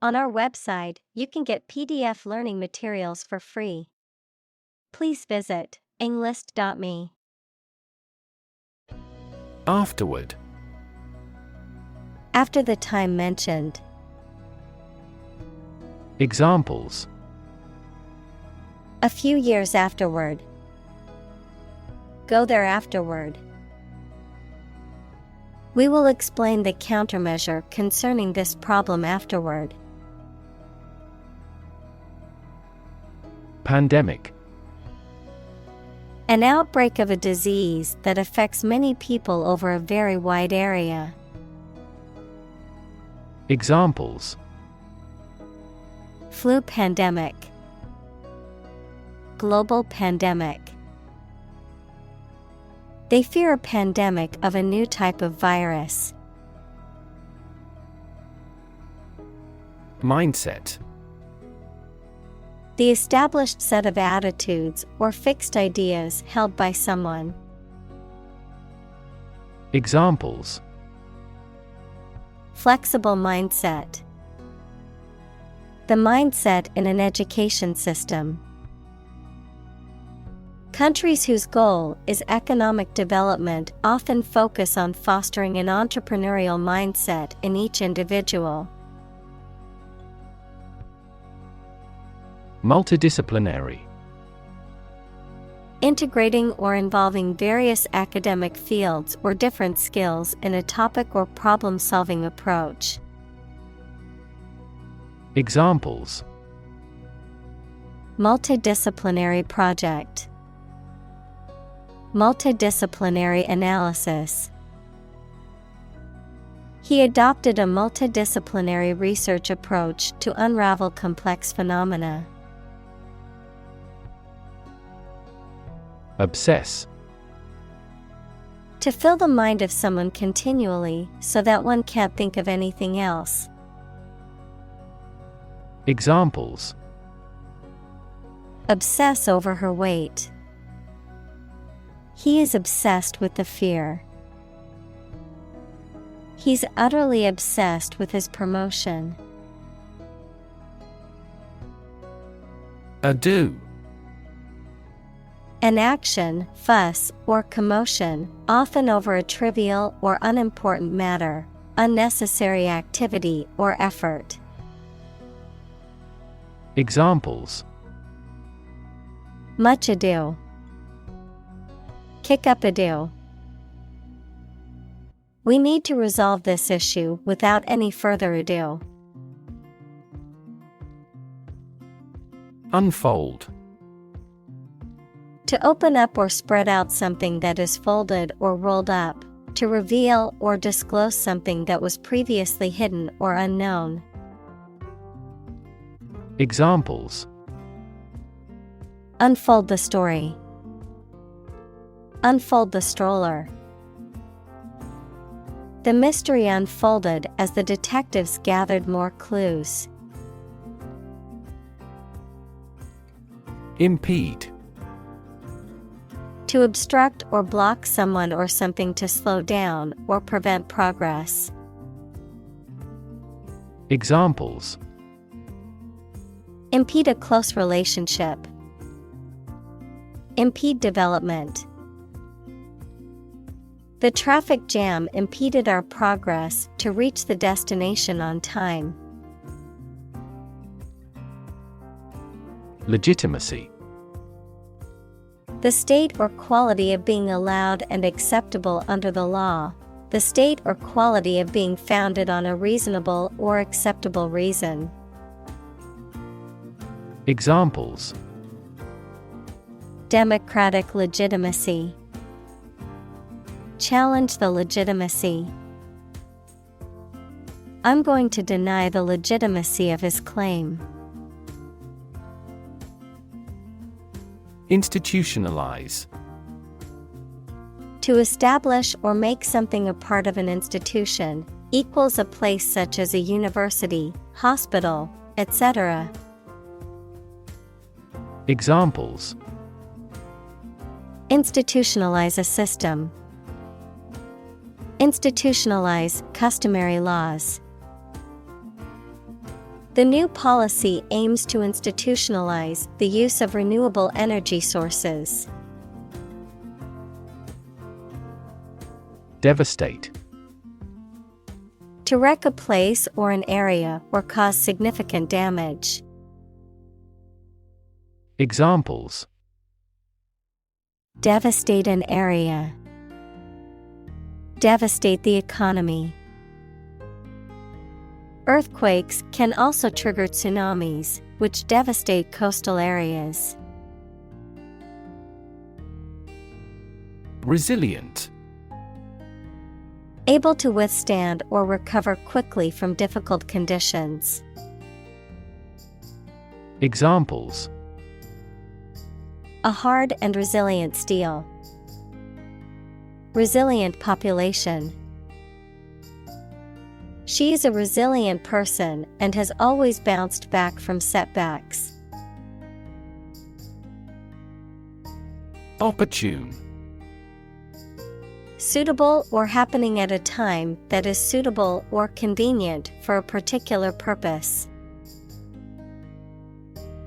On our website, you can get PDF learning materials for free. Please visit englist.me. Afterward. After the time mentioned. Examples: A few years afterward. Go there afterward. We will explain the countermeasure concerning this problem afterward. Pandemic. An outbreak of a disease that affects many people over a very wide area. Examples: Flu pandemic. Global pandemic. They fear a pandemic of a new type of virus. Mindset. The established set of attitudes or fixed ideas held by someone. Examples: Flexible mindset. The mindset in an education system. Countries whose goal is economic development often focus on fostering an entrepreneurial mindset in each individual. Multidisciplinary. Integrating or involving various academic fields or different skills in a topic or problem-solving approach. Examples: Multidisciplinary project. Multidisciplinary analysis. He adopted a multidisciplinary research approach to unravel complex phenomena. Obsess. To fill the mind of someone continually so that one can't think of anything else. Examples: Obsess over her weight. He is obsessed with the fear. He's utterly obsessed with his promotion. Ado. An action, fuss, or commotion, often over a trivial or unimportant matter, unnecessary activity or effort. Examples: Much ado. Kick up ado. We need to resolve this issue without any further ado. Unfold. To open up or spread out something that is folded or rolled up, to reveal or disclose something that was previously hidden or unknown. Examples: Unfold the story. Unfold the stroller. The mystery unfolded as the detectives gathered more clues. Impede. To obstruct or block someone or something, to slow down or prevent progress. Examples: Impede a close relationship. Impede development. The traffic jam impeded our progress to reach the destination on time. Legitimacy. The state or quality of being allowed and acceptable under the law. The state or quality of being founded on a reasonable or acceptable reason. Examples: Democratic legitimacy. Challenge the legitimacy. I'm going to deny the legitimacy of his claim. Institutionalize. To establish or make something a part of an institution, equals a place such as a university, hospital, etc. Examples: Institutionalize a system. Institutionalize customary laws. The new policy aims to institutionalize the use of renewable energy sources. Devastate. To wreck a place or an area or cause significant damage. Examples: Devastate an area. Devastate the economy. Earthquakes can also trigger tsunamis, which devastate coastal areas. Resilient. Able to withstand or recover quickly from difficult conditions. Examples: A hard and resilient steel. Resilient population. She is a resilient person and has always bounced back from setbacks. Opportune. Suitable or happening at a time that is suitable or convenient for a particular purpose.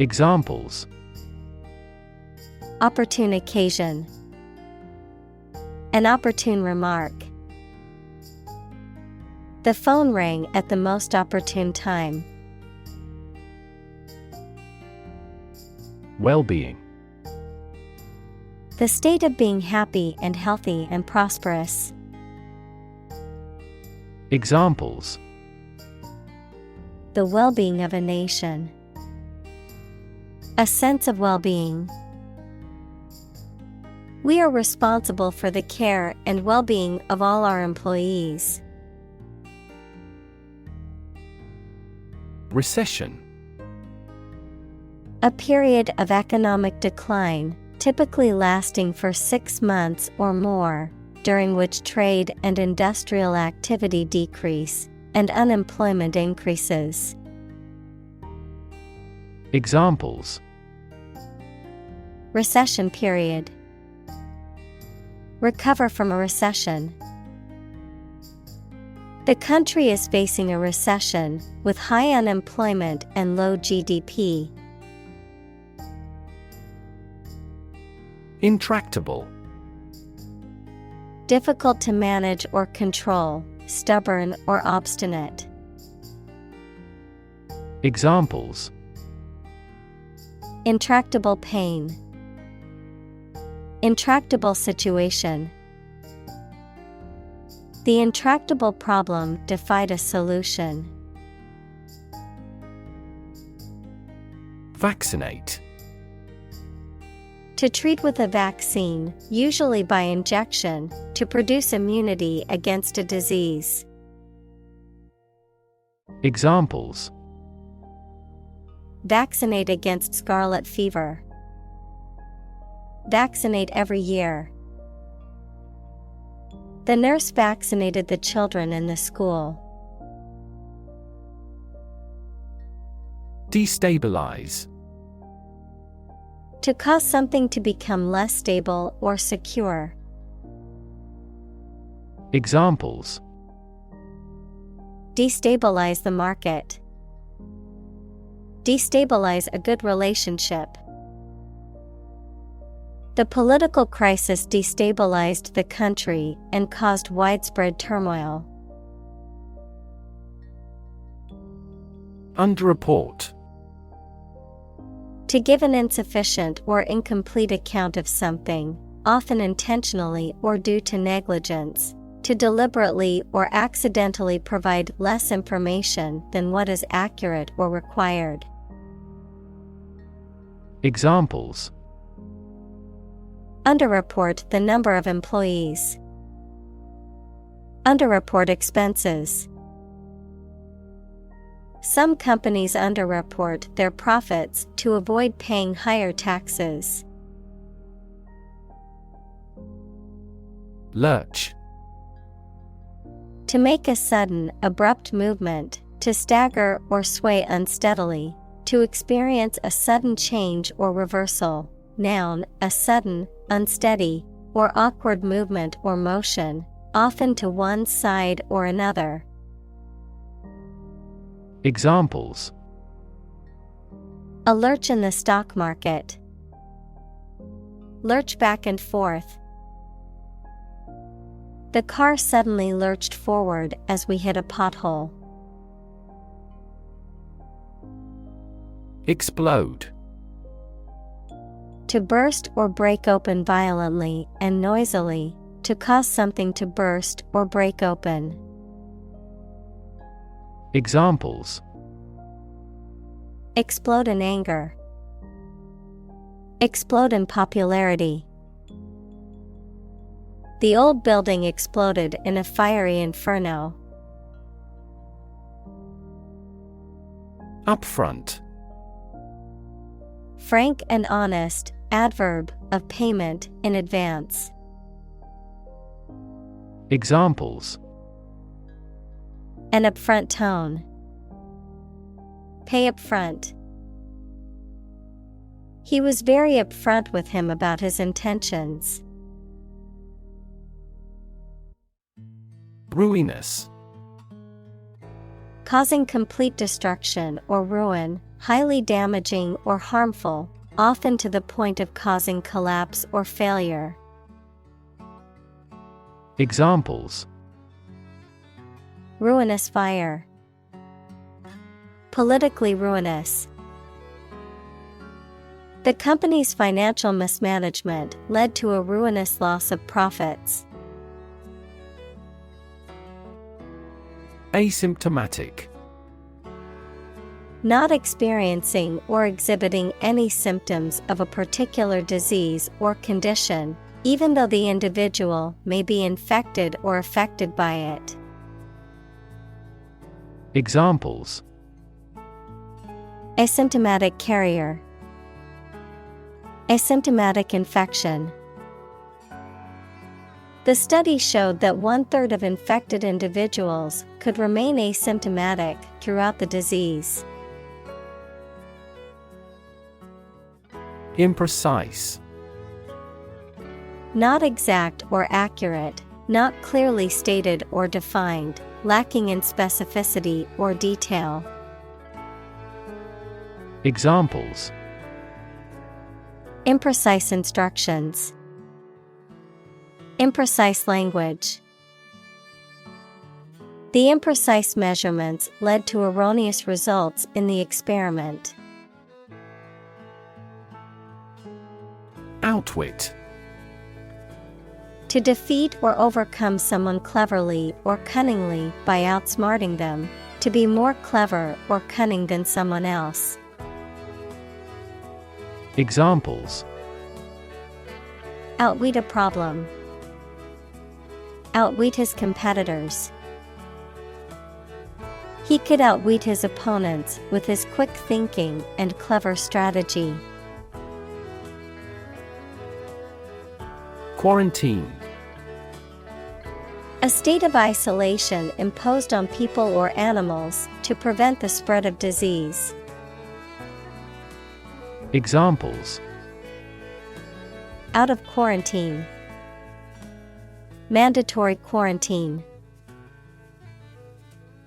Examples: Opportune occasion. An opportune remark. The phone rang at the most opportune time. Well-being. The state of being happy and healthy and prosperous. Examples: The well-being of a nation. A sense of well-being. We are responsible for the care and well-being of all our employees. Recession. A period of economic decline, typically lasting for 6 months or more, during which trade and industrial activity decrease, and unemployment increases. Examples: Recession period. Recover from a recession. The country is facing a recession, with high unemployment and low GDP. Intractable. Difficult to manage or control, stubborn or obstinate. Examples: Intractable pain. Intractable situation. The intractable problem defied a solution. Vaccinate. To treat with a vaccine, usually by injection, to produce immunity against a disease. Examples: Vaccinate against scarlet fever. Vaccinate every year. The nurse vaccinated the children in the school. Destabilize. To cause something to become less stable or secure. Examples: Destabilize the market. Destabilize a good relationship. The political crisis destabilized the country and caused widespread turmoil. Underreport. To give an insufficient or incomplete account of something, often intentionally or due to negligence. To deliberately or accidentally provide less information than what is accurate or required. Examples: Underreport the number of employees. Underreport expenses. Some companies underreport their profits to avoid paying higher taxes. Lurch. To make a sudden, abrupt movement, to stagger or sway unsteadily, to experience a sudden change or reversal. Noun, a sudden, unsteady, or awkward movement or motion, often to one side or another. Examples: A lurch in the stock market. Lurch back and forth. The car suddenly lurched forward as we hit a pothole. Explode. To burst or break open violently and noisily, to cause something to burst or break open. Examples: explode in anger. Explode in popularity. The old building exploded in a fiery inferno. Upfront. Frank and honest, adverb, of payment, in advance. Examples: an upfront tone. Pay up front. He was very upfront with him about his intentions. Ruinous. Causing complete destruction or ruin, highly damaging or harmful, often to the point of causing collapse or failure. Examples: ruinous fire. Politically ruinous. The company's financial mismanagement led to a ruinous loss of profits. Asymptomatic. Not experiencing or exhibiting any symptoms of a particular disease or condition, even though the individual may be infected or affected by it. Examples: asymptomatic carrier. Asymptomatic infection. The study showed that 1/3 of infected individuals could remain asymptomatic throughout the disease. Imprecise. Not exact or accurate, not clearly stated or defined, lacking in specificity or detail. Examples: imprecise instructions. Imprecise language. The imprecise measurements led to erroneous results in the experiment. Outwit. To defeat or overcome someone cleverly or cunningly by outsmarting them, to be more clever or cunning than someone else. Examples: outwit a problem. Outwit his competitors. He could outwit his opponents with his quick thinking and clever strategy. Quarantine. A state of isolation imposed on people or animals to prevent the spread of disease. Examples: out of quarantine. Mandatory quarantine.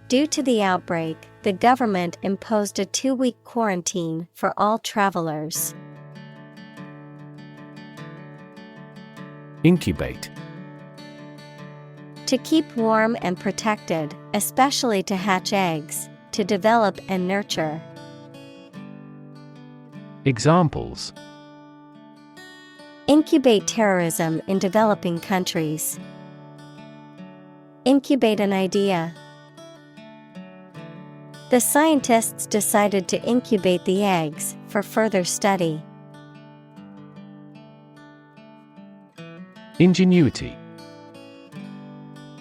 Due to the outbreak, the government imposed a 2-week quarantine for all travelers. Incubate. To keep warm and protected, especially to hatch eggs, to develop and nurture. Examples: incubate terrorism in developing countries. Incubate an idea. The scientists decided to incubate the eggs for further study. Ingenuity.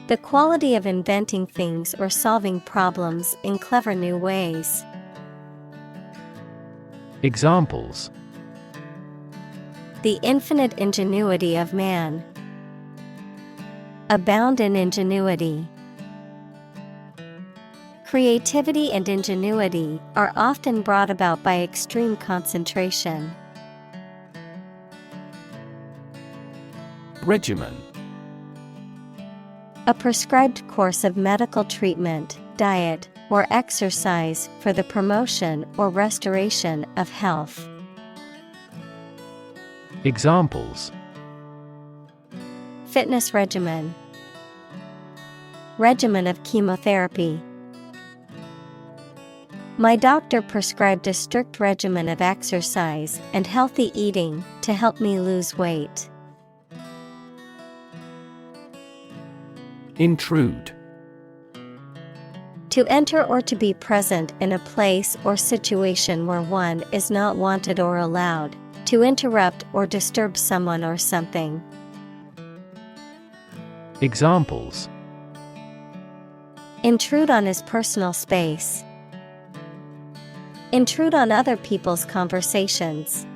The quality of inventing things or solving problems in clever new ways. Examples: the infinite ingenuity of man. Abound in ingenuity. Creativity and ingenuity are often brought about by extreme concentration. Regimen. A prescribed course of medical treatment, diet, or exercise for the promotion or restoration of health. Examples: Fitness regimen, regimen of chemotherapy. My doctor prescribed a strict regimen of exercise and healthy eating to help me lose weight. Intrude. To enter or to be present in a place or situation where one is not wanted or allowed. To interrupt or disturb someone or something. Examples: Intrude on his personal space. Intrude on other people's conversations.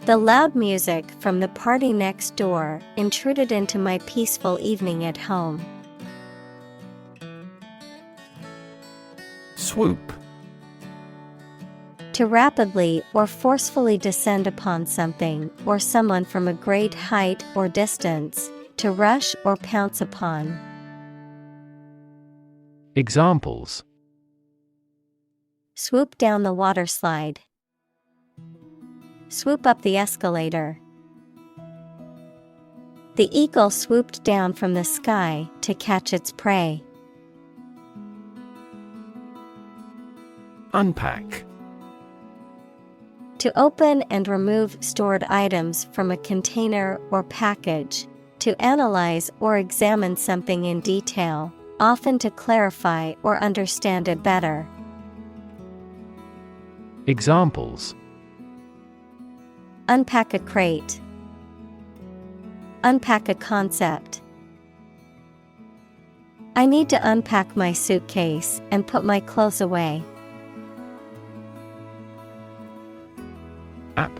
The loud music from the party next door intruded into my peaceful evening at home. Swoop. To rapidly or forcefully descend upon something or someone from a great height or distance, to rush or pounce upon. Examples: Swoop down the water slide. Swoop up the escalator. The eagle swooped down from the sky to catch its prey. Unpack. To open and remove stored items from a container or package. To analyze or examine something in detail, often to clarify or understand it better. Examples: Unpack a crate. Unpack a concept. I need to unpack my suitcase and put my clothes away. App.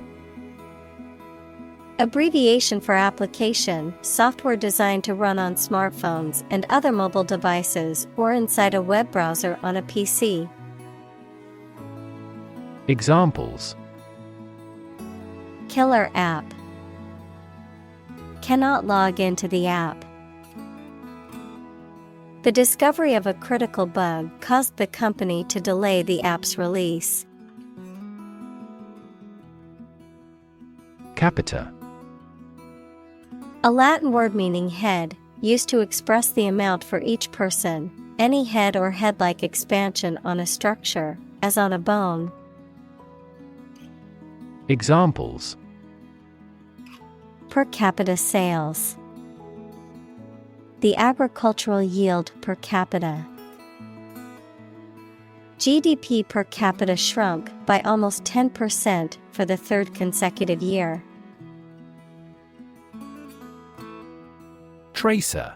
Abbreviation for application, software designed to run on smartphones and other mobile devices or inside a web browser on a PC. Examples: Killer app. Cannot log into the app. The discovery of a critical bug caused the company to delay the app's release. Capita. A Latin word meaning head, used to express the amount for each person, any head or head-like expansion on a structure, as on a bone. Examples: Per capita sales. The agricultural yield per capita. GDP per capita shrunk by almost 10% for the third consecutive year. Tracer.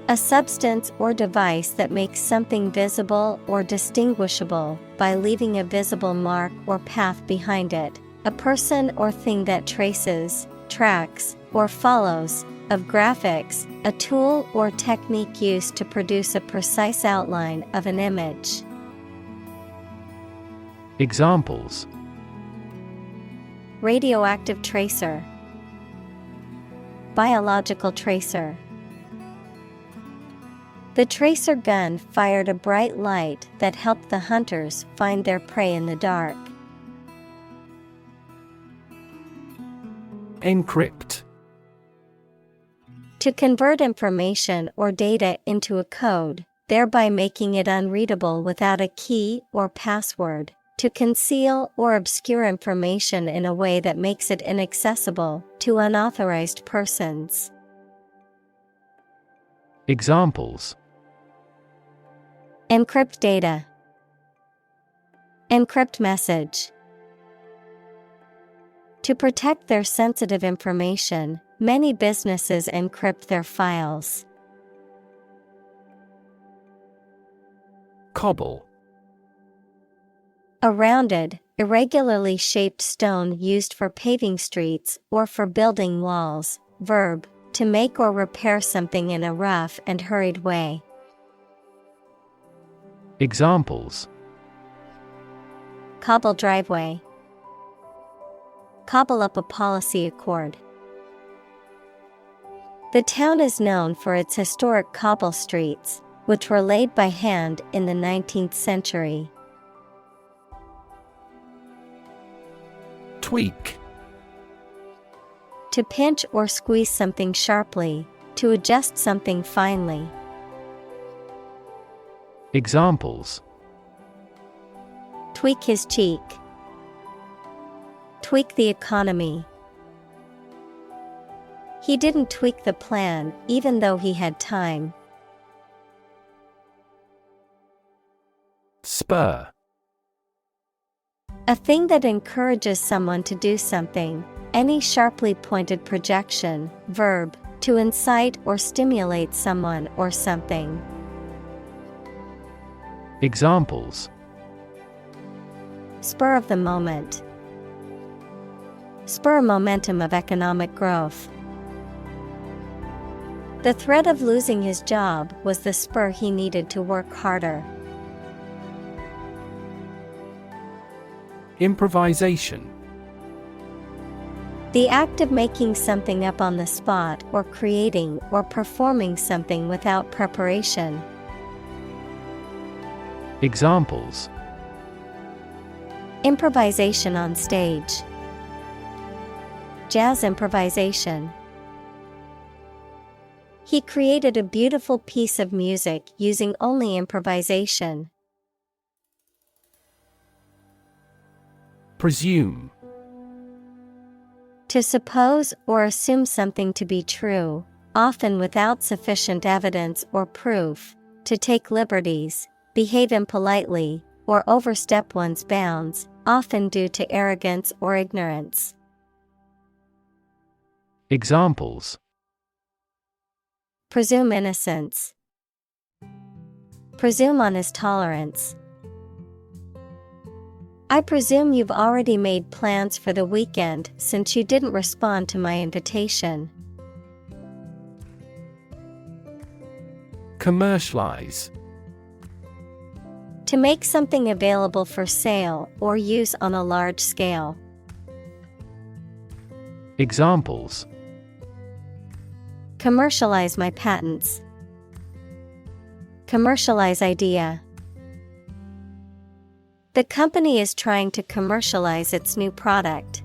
A substance or device that makes something visible or distinguishable by leaving a visible mark or path behind it. A person or thing that traces, tracks, or follows. Of graphics, a tool or technique used to produce a precise outline of an image. Examples: Radioactive tracer. Biological tracer. The tracer gun fired a bright light that helped the hunters find their prey in the dark. Encrypt. To convert information or data into a code, thereby making it unreadable without a key or password. To conceal or obscure information in a way that makes it inaccessible to unauthorized persons. Examples: Encrypt data. Encrypt message. To protect their sensitive information, many businesses encrypt their files. Cobble. A rounded, irregularly shaped stone used for paving streets or for building walls. Verb, to make or repair something in a rough and hurried way. Examples: Cobble driveway. Cobble up a policy accord. The town is known for its historic cobble streets, which were laid by hand in the 19th century. Tweak. To pinch or squeeze something sharply, to adjust something finely. Examples: Tweak his cheek. Tweak the economy. He didn't tweak the plan even though he had time. Spur. A thing that encourages someone to do something. Any sharply pointed projection. Verb, to incite or stimulate someone or something. Examples: Spur of the moment. Spur momentum of economic growth. The threat of losing his job was the spur he needed to work harder. Improvisation. The act of making something up on the spot or creating or performing something without preparation. Examples: Improvisation on stage. Jazz improvisation. He created a beautiful piece of music using only improvisation. Presume. To suppose or assume something to be true, often without sufficient evidence or proof, to take liberties, behave impolitely, or overstep one's bounds, often due to arrogance or ignorance. Examples: Presume innocence. Presume on his tolerance. I presume you've already made plans for the weekend since you didn't respond to my invitation. Commercialize. To make something available for sale or use on a large scale. Examples: Commercialize my patents. Commercialize idea. The company is trying to commercialize its new product.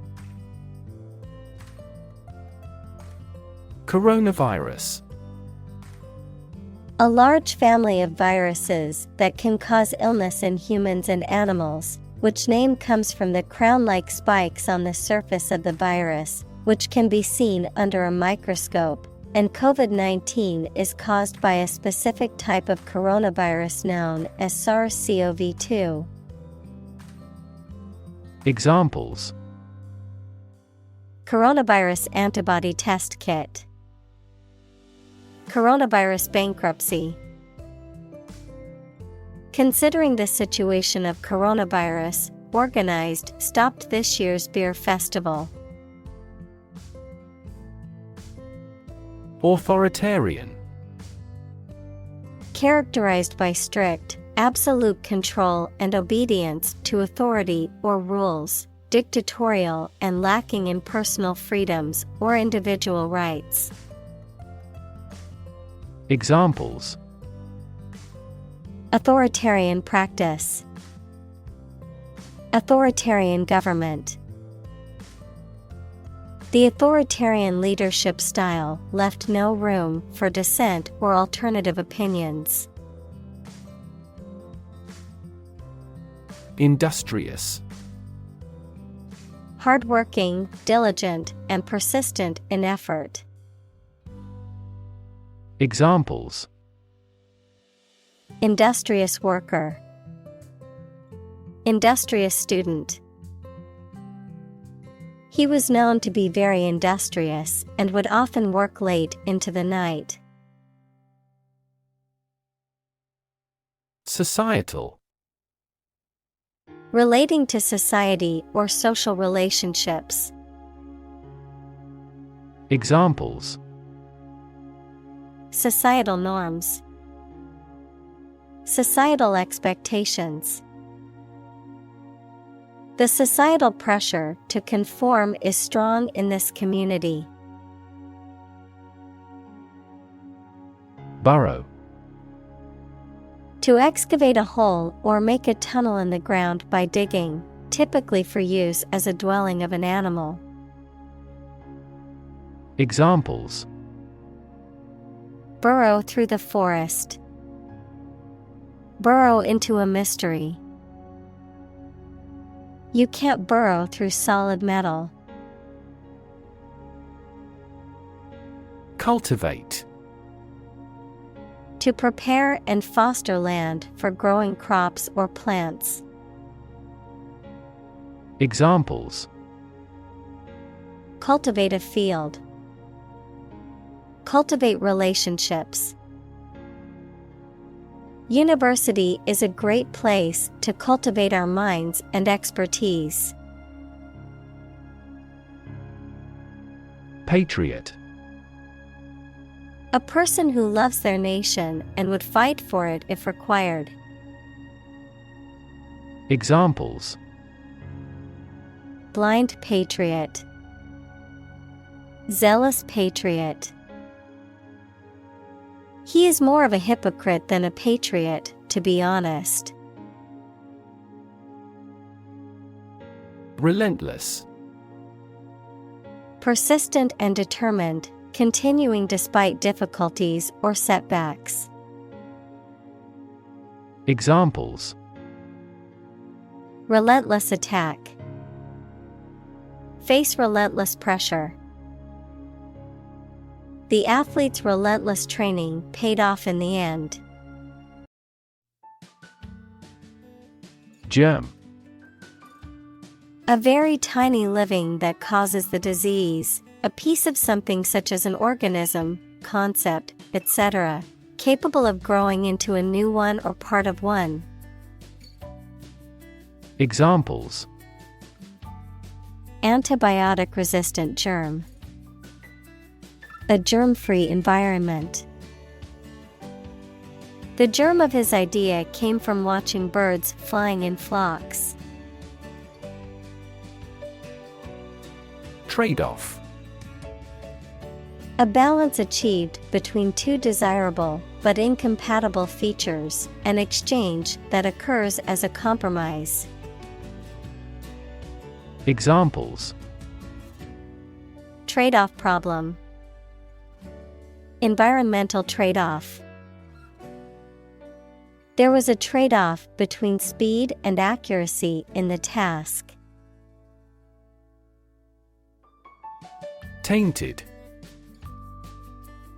Coronavirus. A large family of viruses that can cause illness in humans and animals, which name comes from the crown-like spikes on the surface of the virus, which can be seen under a microscope, and COVID-19 is caused by a specific type of coronavirus known as SARS-CoV-2. Examples: Coronavirus antibody test kit. Coronavirus bankruptcy. Considering the situation of coronavirus, organized stopped this year's beer festival. Authoritarian. Characterized by strict, absolute control and obedience to authority or rules, dictatorial and lacking in personal freedoms or individual rights. Examples: Authoritarian practice. Authoritarian government. The authoritarian leadership style left no room for dissent or alternative opinions. Industrious. Hardworking, diligent, and persistent in effort. Examples: Industrious worker. Industrious student. He was known to be very industrious and would often work late into the night. Societal. Relating to society or social relationships. Examples: Societal norms. Societal expectations. The societal pressure to conform is strong in this community. Burrow. To excavate a hole or make a tunnel in the ground by digging, typically for use as a dwelling of an animal. Examples: Burrow through the forest. Burrow into a mystery. You can't burrow through solid metal. Cultivate. To prepare and foster land for growing crops or plants. Examples: Cultivate a field. Cultivate relationships. University is a great place to cultivate our minds and expertise. Patriot. A person who loves their nation and would fight for it if required. Examples: Blind patriot. Zealous patriot. He is more of a hypocrite than a patriot, to be honest. Relentless. Persistent and determined, continuing despite difficulties or setbacks. Examples: Relentless attack. Face relentless pressure. The athlete's relentless training paid off in the end. Germ. A very tiny living that causes the disease, a piece of something such as an organism, concept, etc., capable of growing into a new one or part of one. Examples: Antibiotic-resistant germ. A germ-free environment. The germ of his idea came from watching birds flying in flocks. Trade-off. A balance achieved between two desirable but incompatible features, an exchange that occurs as a compromise. Examples: Trade-off problem. Environmental trade-off. There was a trade-off between speed and accuracy in the task. Tainted.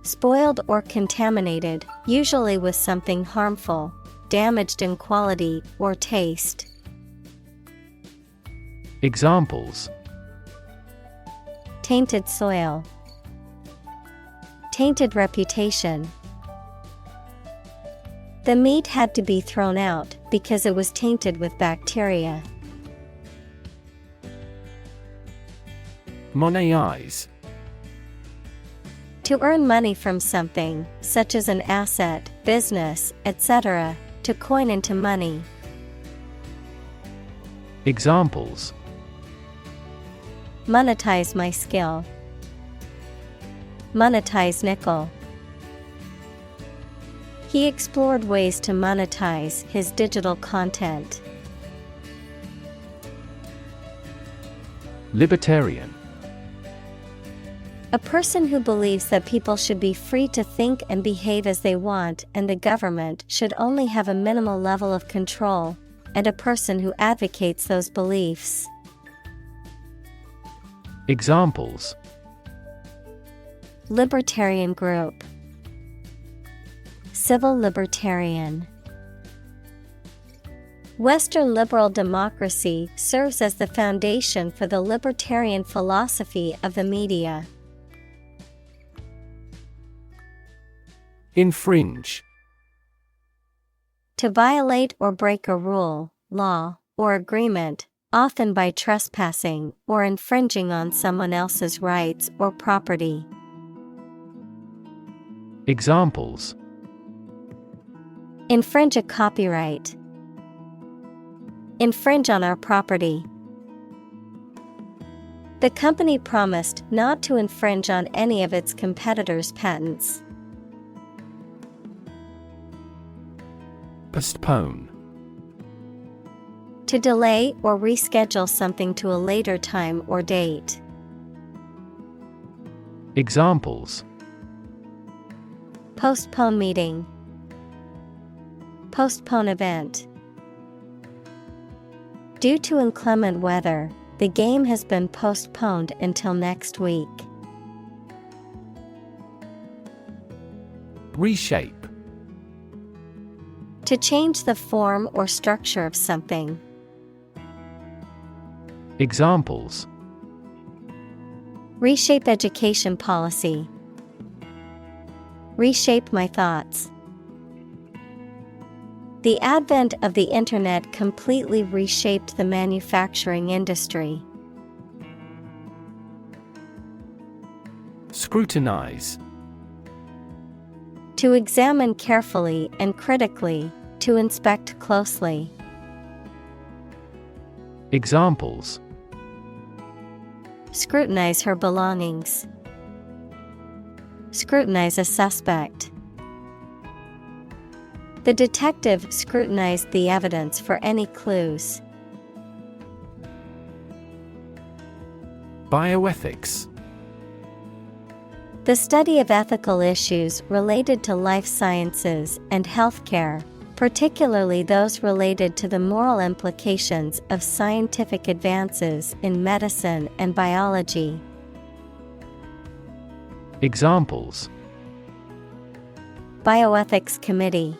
Spoiled or contaminated, usually with something harmful, damaged in quality or taste. Examples: Tainted soil. Tainted reputation. The meat had to be thrown out because it was tainted with bacteria. Monetize. To earn money from something, such as an asset, business, etc., to coin into money. Examples: Monetize my skill. Monetize nickel. He explored ways to monetize his digital content. Libertarian. A person who believes that people should be free to think and behave as they want and the government should only have a minimal level of control, and a person who advocates those beliefs. Examples: Libertarian group. Civil libertarian. Western liberal democracy serves as the foundation for the libertarian philosophy of the media. Infringe. To violate or break a rule, law, or agreement, often by trespassing or infringing on someone else's rights or property. Examples: Infringe a copyright. Infringe on our property. The company promised not to infringe on any of its competitors' patents. Postpone. To delay or reschedule something to a later time or date. Examples: Postpone meeting. Postpone event. Due to inclement weather, the game has been postponed until next week. Reshape. To change the form or structure of something. Examples: Reshape education policy. Reshape my thoughts. The advent of the internet completely reshaped the manufacturing industry. Scrutinize. To examine carefully and critically, to inspect closely. Examples: Scrutinize her belongings. Scrutinize a suspect. The detective scrutinized the evidence for any clues. Bioethics. The study of ethical issues related to life sciences and healthcare, particularly those related to the moral implications of scientific advances in medicine and biology. Examples: Bioethics Committee.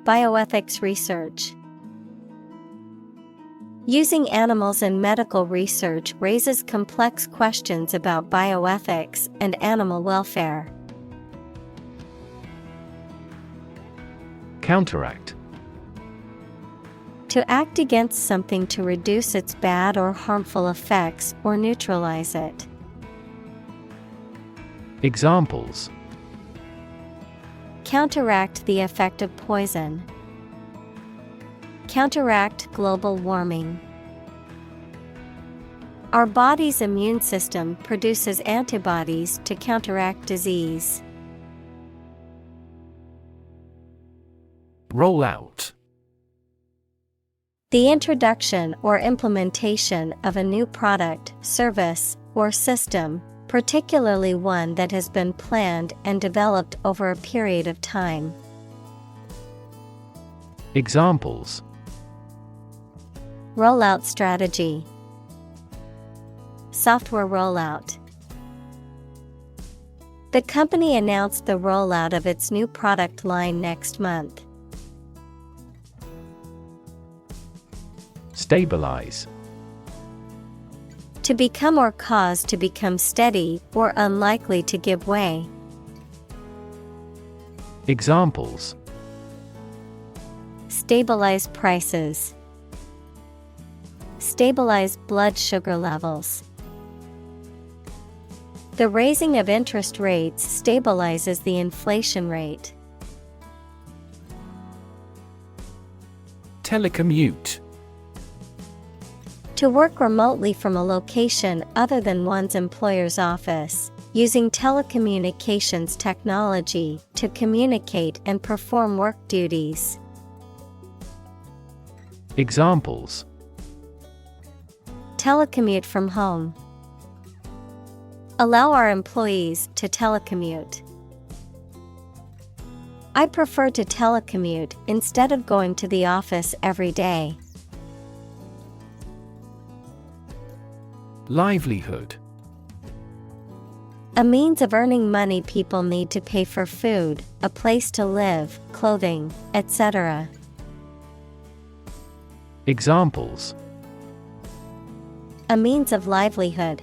Bioethics research. Using animals in medical research raises complex questions about bioethics and animal welfare. Counteract. To act against something to reduce its bad or harmful effects or neutralize it. Examples: Counteract the effect of poison. Counteract global warming. Our body's immune system produces antibodies to counteract disease. Roll out. The introduction or implementation of a new product, service, or system, particularly one that has been planned and developed over a period of time. Examples: Rollout strategy. Software rollout. The company announced the rollout of its new product line next month. Stabilize. To become or cause to become steady or unlikely to give way. Examples: Stabilize prices. Stabilize blood sugar levels. The raising of interest rates stabilizes the inflation rate. Telecommute. To work remotely from a location other than one's employer's office, using telecommunications technology to communicate and perform work duties. Examples: Telecommute from home. Allow our employees to telecommute. I prefer to telecommute instead of going to the office every day. Livelihood. A means of earning money people need to pay for food, a place to live, clothing, etc. Examples: A means of livelihood.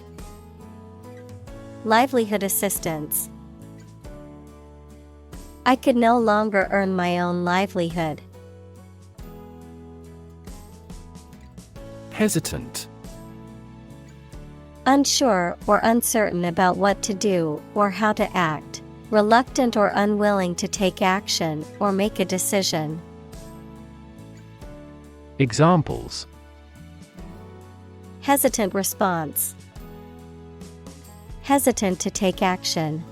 Livelihood assistance. I could no longer earn my own livelihood. Hesitant. Unsure or uncertain about what to do or how to act, reluctant or unwilling to take action or make a decision. Examples: Hesitant response. Hesitant to take action.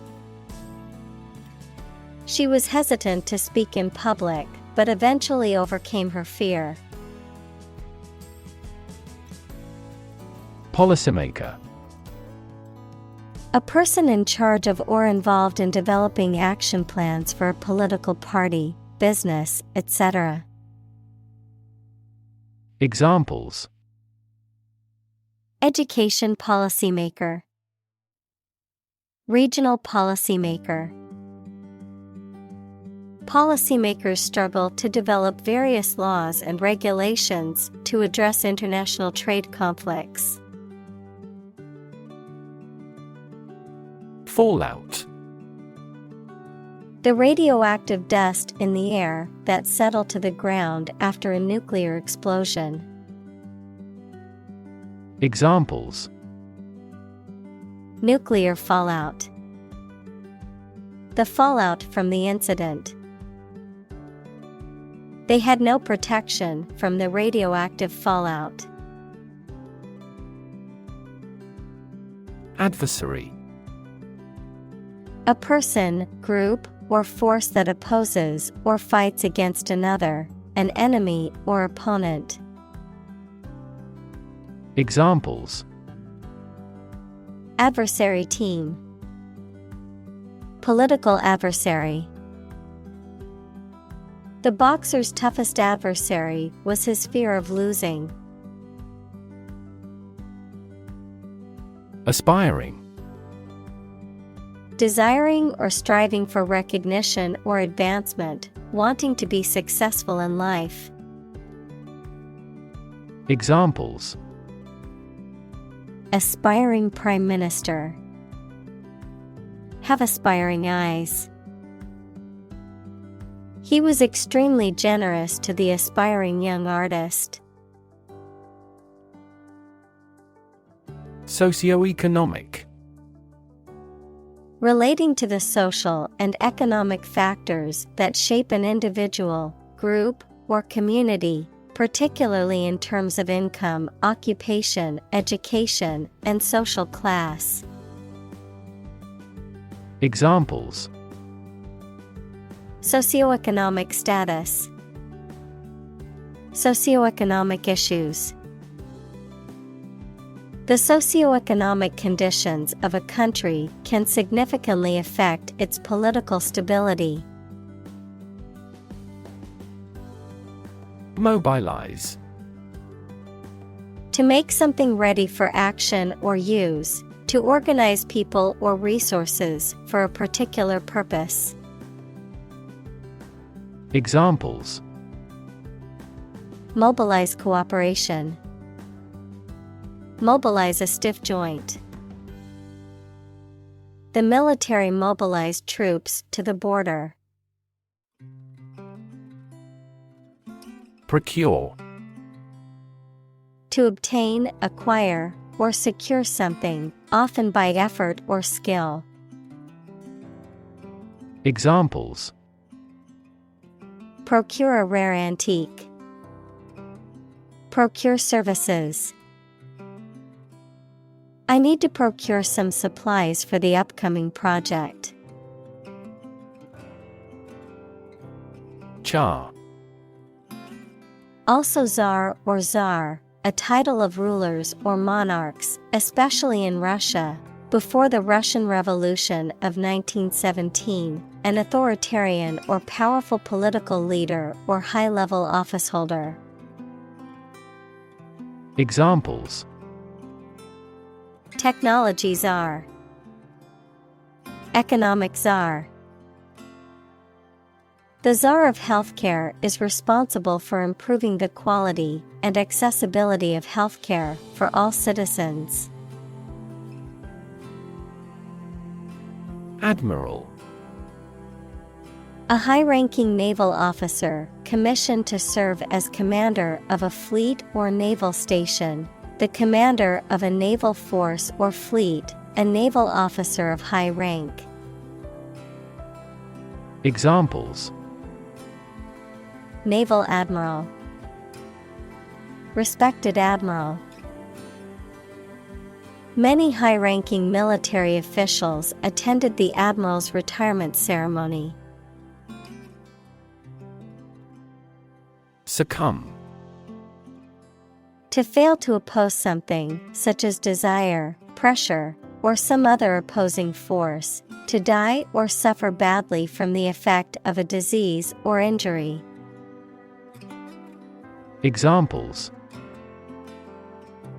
She was hesitant to speak in public, but eventually overcame her fear. Policymaker. A person in charge of or involved in developing action plans for a political party, business, etc. Examples: Education policymaker, regional policymaker. Policymakers struggle to develop various laws and regulations to address international trade conflicts. Fallout. The radioactive dust in the air that settled to the ground after a nuclear explosion. Examples: Nuclear fallout. The fallout from the incident. They had no protection from the radioactive fallout. Adversary. A person, group, or force that opposes or fights against another, an enemy or opponent. Examples: Adversary team. Political adversary. The boxer's toughest adversary was his fear of losing. Aspiring. Desiring or striving for recognition or advancement, wanting to be successful in life. Examples: Aspiring prime minister. Have aspiring eyes. He was extremely generous to the aspiring young artist. Socioeconomic. Relating to the social and economic factors that shape an individual, group, or community, particularly in terms of income, occupation, education, and social class. Examples: Socioeconomic status. Socioeconomic issues. The socioeconomic conditions of a country can significantly affect its political stability. Mobilize. To make something ready for action or use, to organize people or resources for a particular purpose. Examples: Mobilize cooperation. Mobilize a stiff joint. The military mobilized troops to the border. Procure. To obtain, acquire, or secure something, often by effort or skill. Examples: Procure a rare antique. Procure services. I need to procure some supplies for the upcoming project. Char. Also Tsar or Tsar, a title of rulers or monarchs, especially in Russia, before the Russian Revolution of 1917, an authoritarian or powerful political leader or high-level officeholder. Examples: Technology czar. Economic czar. The Czar of Healthcare is responsible for improving the quality and accessibility of healthcare for all citizens. Admiral. A high-ranking naval officer commissioned to serve as commander of a fleet or naval station, the commander of a naval force or fleet, a naval officer of high rank. Examples: Naval admiral. Respected admiral. Many high-ranking military officials attended the admiral's retirement ceremony. Succumb. To fail to oppose something, such as desire, pressure, or some other opposing force, to die or suffer badly from the effect of a disease or injury. Examples: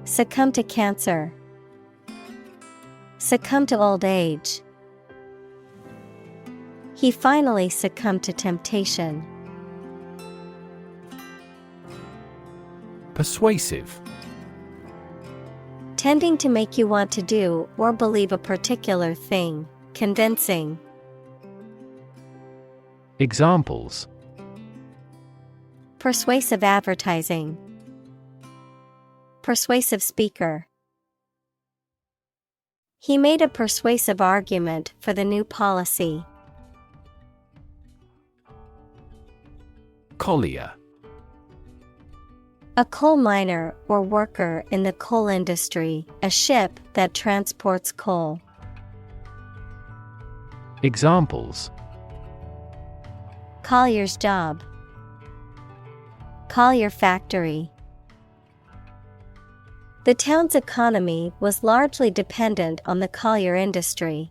Succumb to cancer. Succumb to old age. He finally succumbed to temptation. Persuasive. Tending to make you want to do or believe a particular thing, convincing. Examples: Persuasive advertising. Persuasive speaker. He made a persuasive argument for the new policy. Collier. A coal miner or worker in the coal industry, a ship that transports coal. Examples: Collier's job. Collier factory. The town's economy was largely dependent on the collier industry.